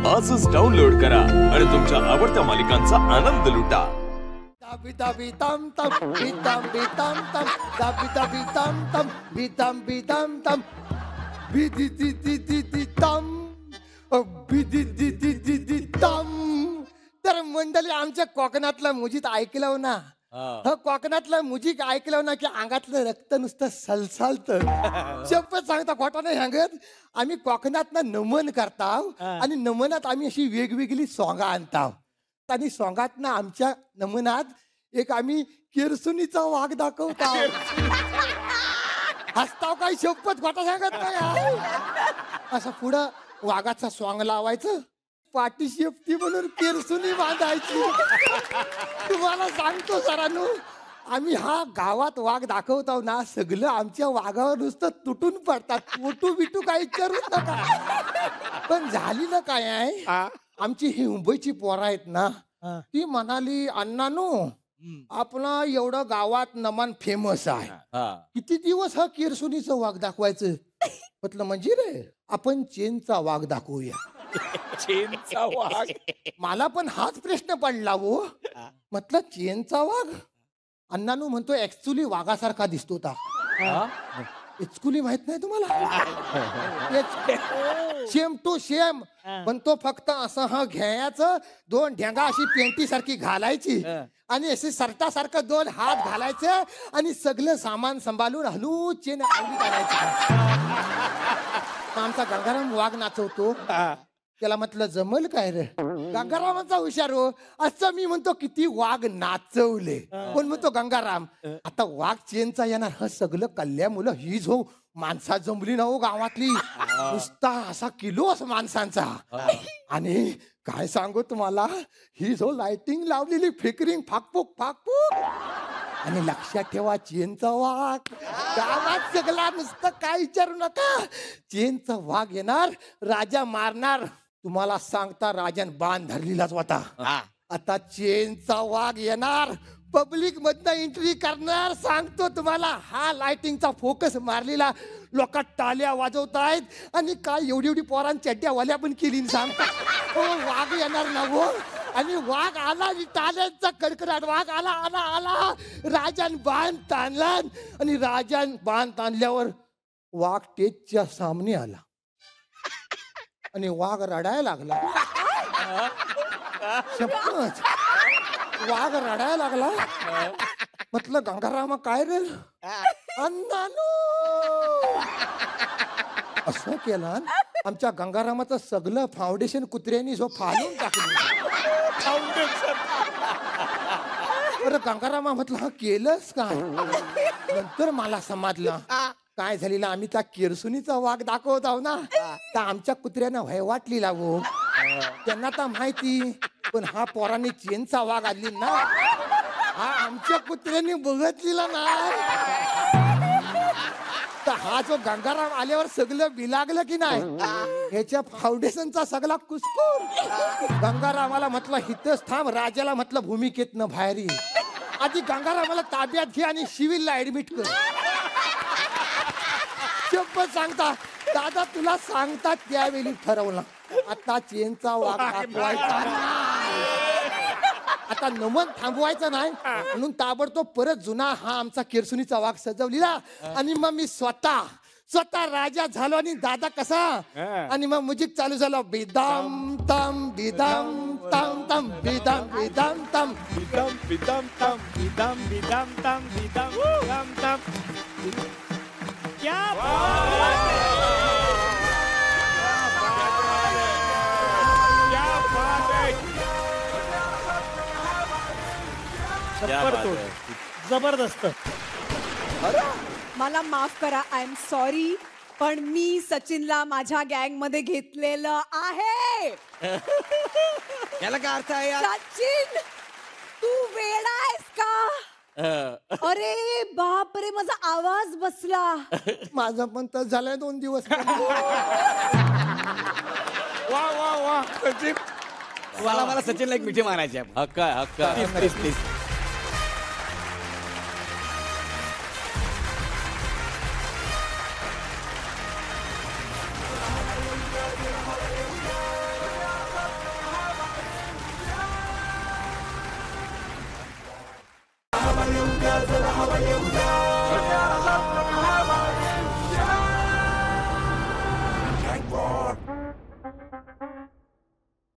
आजच डाउनलोड करा आणि तुमच्या आवडत्या मालिकांचा आनंद लुटा. तर मंडळी आमच्या कोकणातला मुजित ऐकलं ना, कोकणातलं मुजिक ऐकलं ना की अंगातलं रक्त नुसतं सलसलत. शपथ सांगता खोटा नाही सांगत. आम्ही कोकणातनं नमन करताव आणि नमनात आम्ही अशी वेगवेगळी सोंगा आणताव आणि सोंगात ना आमच्या नमनात एक आम्ही किरसुनीचा वाघ दाखवताव. हसताव काही शपथ खोटा सांगत नाही. असं पुढं वाघाचा सोंग लावायचं, पाठी शेपटी म्हणून किरसुनी बांधायची. तुम्हाला सांगतो सरांनो, आम्ही हा गावात वाघ दाखवतो ना, सगळं आमच्या वाघावर नुसतं तुटून पडतात. फोटो बिटू काही विचारूच नका. पण झाली ना काय आहे, आमची ही मुंबईची पोरं आहेत ना, ती म्हणाली अण्णानो आपला एवढं गावात नमन फेमस आहे, किती दिवस हा किरसुनीचं वाघ दाखवायचं. म्हटलं म्हणजे रे आपण चेनचा वाघ दाखवूया. चेनचा वाघ. मला पण हाच प्रश्न पडला हो. म्हटलं चेनचा वाघ. अण्णानू म्हणतो ऍक्च्युली वाघासारखा दिसतो ता. ऍक्च्युली माहित नाही तुम्हाला? Same to same. पण तो फक्त असं हा घ्यायचं, दोन ढेंगा अशी पेंटी सारखी घालायची आणि असे सरटासारखं दोन हात घालायचे आणि सगळं सामान सांभाळून हलू चेन आवडी करायची. आमचा गंगाराम वाघ नाचवतो. त्याला म्हटलं जमल काय रे? गंगारामाचा हुशार हो. असं मी म्हणतो किती वाघ नाचवले. कोण म्हणतो गंगाराम आता वाघ चेनचा येणार. ह सगळं कल्ल्या मुलं ही जो माणसा जमली ना हो गावातली, नुसता असा किलोच माणसांचा. आणि काय सांगू तुम्हाला, ही जो लाइटिंग लावलेली फिकरिंग फाकपूक फाकपूक. आणि लक्षात ठेवा चेनचा वाघ गावात सगळा नुसतं काय विचारू नका. चेनचा वाघ येणार, राजा मारणार. तुम्हाला सांगता राजन बाण धरलेलाच होता. आता चेनचा वाघ येणार, पब्लिक मधनं एंट्री करणार. सांगतो तुम्हाला, हा लाइटिंगचा फोकस मारलेला, लोक टाल्या वाजवतायत आणि काय एवढी एवढी पोरांच्या चड्ड्यावाल्या पण केली. सांगता हो वाघ येणार ना हो. आणि वाघ आला आणि टाळ्यांचा कडकडाट. वाघ आला आला आला. राजान बाण ताणला आणि राजान बाण ताणल्यावर वाघ स्टेजच्या सामने आला आणि वाघ रडायला लागला. शपथ वाघ रडायला लागला. म्हटलं गंगारामा काय रे? अण्णानो असं केलं. आमच्या गंगारामाचं सगळं फाउंडेशन कुत्र्यांनी जो फाडून टाकलं. अरे गंगारामा म्हटलं हा केलंस का? नंतर मला समजलं काय झालेलं. आम्ही त्या किरसुनीचा वाघ दाखवत आहो ना, तर आमच्या कुत्र्यांना भय वाटली लागो. त्यांना तर माहिती, पण हा पोरांनी चेनचा वाघ आणली ना, हा आमच्या कुत्र्यांनी बघितलेला ना. तर हा जो गंगाराम आल्यावर सगळं बिलागलं की नाही, ह्याच्या फाउंडेशनचा सगळा कुसकूर. गंगारामाला म्हटलं हिथच थांब. राजाला म्हटलं भूमिकेतनं बाहेर ये. आधी गंगारामाला ताब्यात घे आणि सिव्हिलला ऍडमिट कर. शपथ सांगता दादा तुला सांगतात त्यावेळी ठरवलं आता चेनचा वाघ दाखवायचा. आता नमन थांबवायचं नाही म्हणून ताबडतोब परत जुना हा आमचा किरसुनीचा वाघ सजवलेला. आणि मग मी स्वतः राजा झालो आणि दादा कसा. आणि मग म्युझिक चालू झालं. बिदाम तम बिदाम तम तम बिदाम बिदाम तम बिदाम बिदाम तम बिदाम बिदाम तम बिदाम बिदाम तम. क्या जबरदस्त. मला माफ करा, आय एम सॉरी, पण मी सचिनला माझ्या गँग मध्ये घेतलेलं आहे. याला काय अर्थ आहे यार? सचिन तू वेडा आहेस का? अरे बाप रे, माझा आवाज बसला. माझं पण तर झालंय 2 दिवस. वा वा वा सचिन, मला सचिनला एक मिठी मारायची आहे. Hakka please please. वाजवा